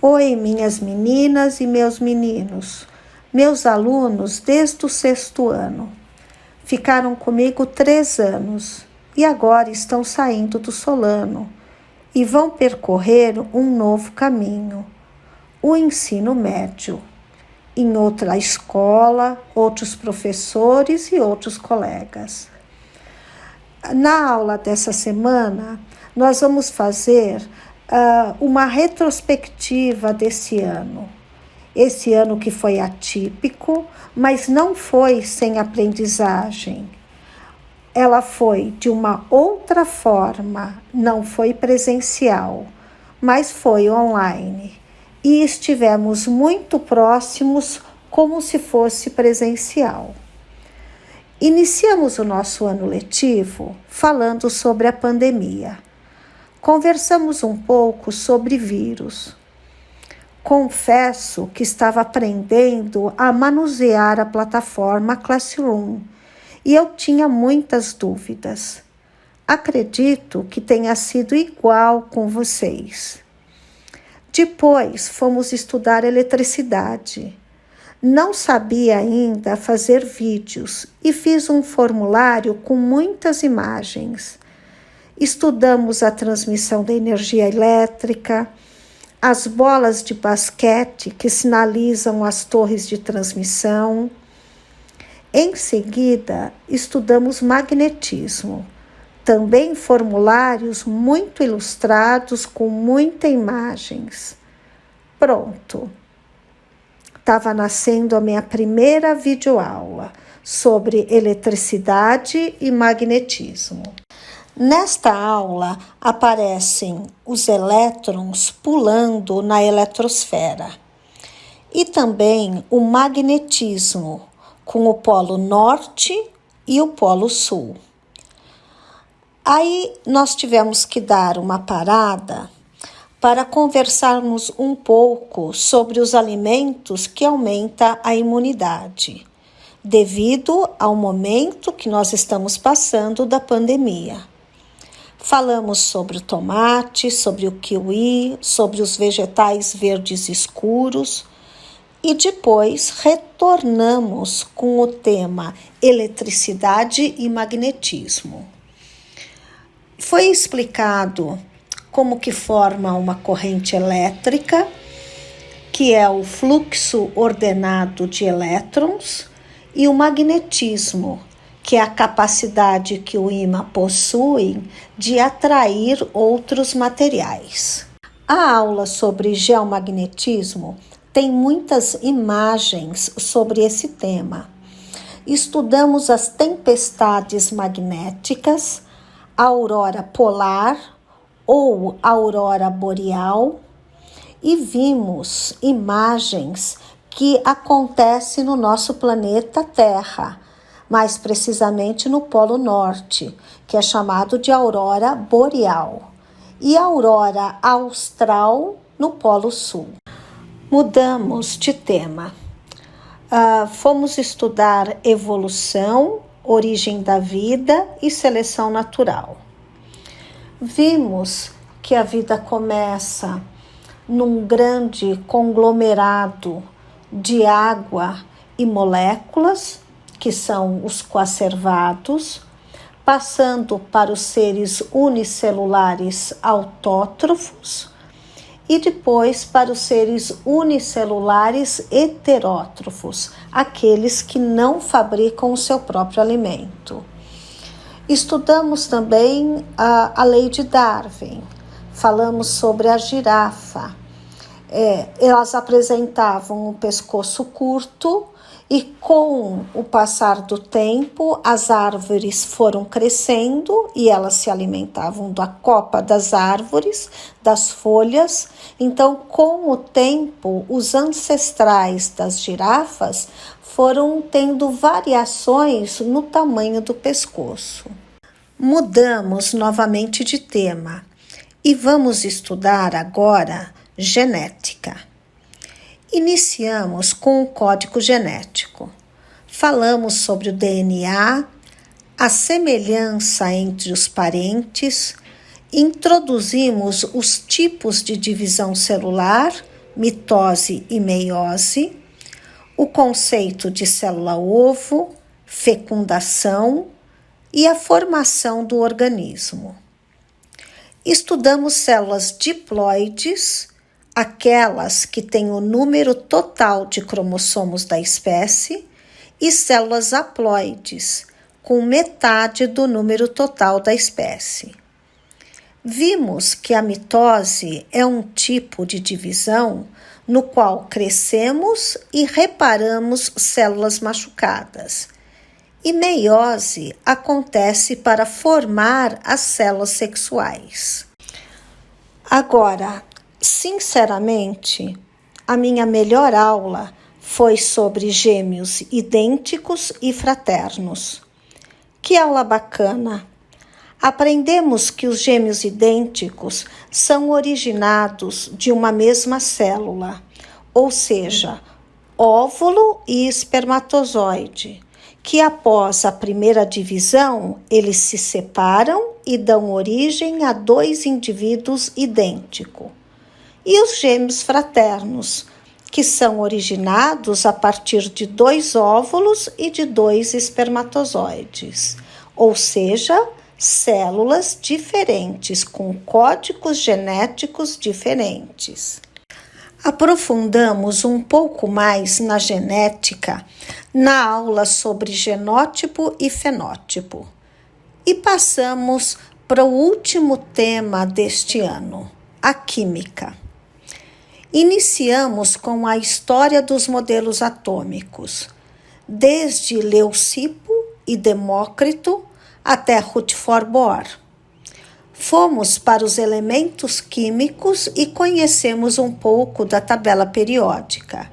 Oi, minhas meninas e meus meninos, meus alunos desde o 6º ano. Ficaram comigo 3 anos e agora estão saindo do Solano e vão percorrer um novo caminho, o ensino médio, em outra escola, outros professores e outros colegas. Na aula dessa semana, nós vamos fazer uma retrospectiva desse ano. Esse ano que foi atípico, mas não foi sem aprendizagem. Ela foi de uma outra forma, não foi presencial, mas foi online. E estivemos muito próximos, como se fosse presencial. Iniciamos o nosso ano letivo falando sobre a pandemia. Conversamos um pouco sobre vírus. Confesso que estava aprendendo a manusear a plataforma Classroom e eu tinha muitas dúvidas. Acredito que tenha sido igual com vocês. Depois fomos estudar eletricidade. Não sabia ainda fazer vídeos e fiz um formulário com muitas imagens. Estudamos a transmissão da energia elétrica, as bolas de basquete que sinalizam as torres de transmissão. Em seguida, estudamos magnetismo, também formulários muito ilustrados com muitas imagens. Pronto, estava nascendo a minha primeira videoaula sobre eletricidade e magnetismo. Nesta aula aparecem os elétrons pulando na eletrosfera e também o magnetismo com o polo norte e o polo sul. Aí nós tivemos que dar uma parada para conversarmos um pouco sobre os alimentos que aumentam a imunidade, devido ao momento que nós estamos passando da pandemia. Falamos sobre o tomate, sobre o kiwi, sobre os vegetais verdes escuros e depois retornamos com o tema eletricidade e magnetismo. Foi explicado como que forma uma corrente elétrica, que é o fluxo ordenado de elétrons, e o magnetismo, que é a capacidade que o ímã possui de atrair outros materiais. A aula sobre geomagnetismo tem muitas imagens sobre esse tema. Estudamos as tempestades magnéticas, a aurora polar ou aurora boreal e vimos imagens que acontecem no nosso planeta Terra, mais precisamente no Polo Norte, que é chamado de aurora boreal, e a aurora austral no Polo Sul. Mudamos de tema. Fomos estudar evolução, origem da vida e seleção natural. Vimos que a vida começa num grande conglomerado de água e moléculas, que são os coacervados, passando para os seres unicelulares autótrofos e depois para os seres unicelulares heterótrofos, aqueles que não fabricam o seu próprio alimento. Estudamos também a lei de Darwin, falamos sobre a girafa. Elas apresentavam um pescoço curto e com o passar do tempo as árvores foram crescendo e elas se alimentavam da copa das árvores, das folhas. Então, com o tempo, os ancestrais das girafas foram tendo variações no tamanho do pescoço. Mudamos novamente de tema e vamos estudar agora genética. Iniciamos com o código genético. Falamos sobre o DNA, a semelhança entre os parentes, introduzimos os tipos de divisão celular, mitose e meiose, o conceito de célula-ovo, fecundação e a formação do organismo. Estudamos células diploides, aquelas que têm o número total de cromossomos da espécie, e células haploides, com metade do número total da espécie. Vimos que a mitose é um tipo de divisão no qual crescemos e reparamos células machucadas. E meiose acontece para formar as células sexuais. Agora, sinceramente, a minha melhor aula foi sobre gêmeos idênticos e fraternos. Que aula bacana! Aprendemos que os gêmeos idênticos são originados de uma mesma célula, ou seja, óvulo e espermatozoide, que após a primeira divisão, eles se separam e dão origem a 2 indivíduos idênticos. E os gêmeos fraternos, que são originados a partir de 2 óvulos e de 2 espermatozoides, ou seja, células diferentes, com códigos genéticos diferentes. Aprofundamos um pouco mais na genética na aula sobre genótipo e fenótipo. E passamos para o último tema deste ano, a química. Iniciamos com a história dos modelos atômicos, desde Leucipo e Demócrito até Rutherford Bohr. Fomos para os elementos químicos e conhecemos um pouco da tabela periódica.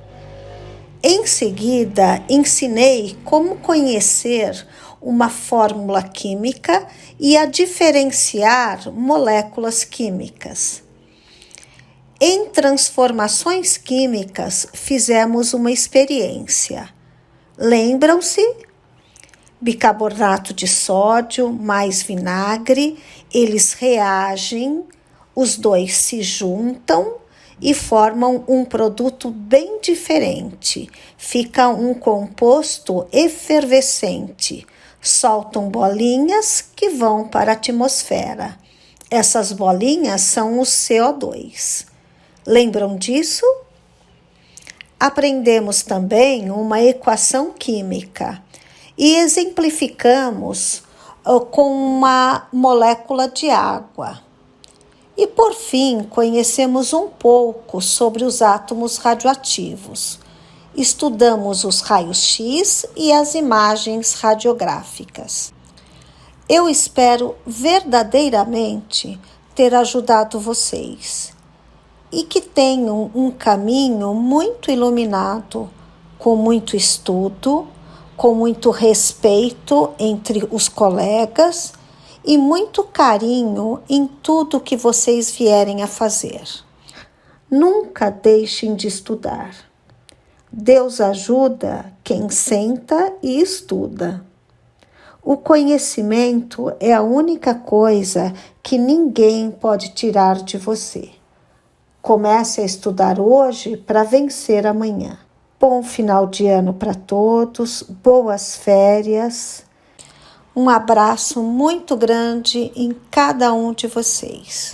Em seguida, ensinei como conhecer uma fórmula química e a diferenciar moléculas químicas. Em transformações químicas, fizemos uma experiência. Lembram-se? Bicarbonato de sódio mais vinagre, eles reagem, os dois se juntam e formam um produto bem diferente. Fica um composto efervescente. Soltam bolinhas que vão para a atmosfera. Essas bolinhas são o CO2. Lembram disso? Aprendemos também uma equação química e exemplificamos com uma molécula de água. E, por fim, conhecemos um pouco sobre os átomos radioativos. Estudamos os raios-x e as imagens radiográficas. Eu espero verdadeiramente ter ajudado vocês e que tenham um caminho muito iluminado, com muito estudo, com muito respeito entre os colegas e muito carinho em tudo que vocês vierem a fazer. Nunca deixem de estudar. Deus ajuda quem senta e estuda. O conhecimento é a única coisa que ninguém pode tirar de você. Comece a estudar hoje para vencer amanhã. Bom final de ano para todos, boas férias. Um abraço muito grande em cada um de vocês.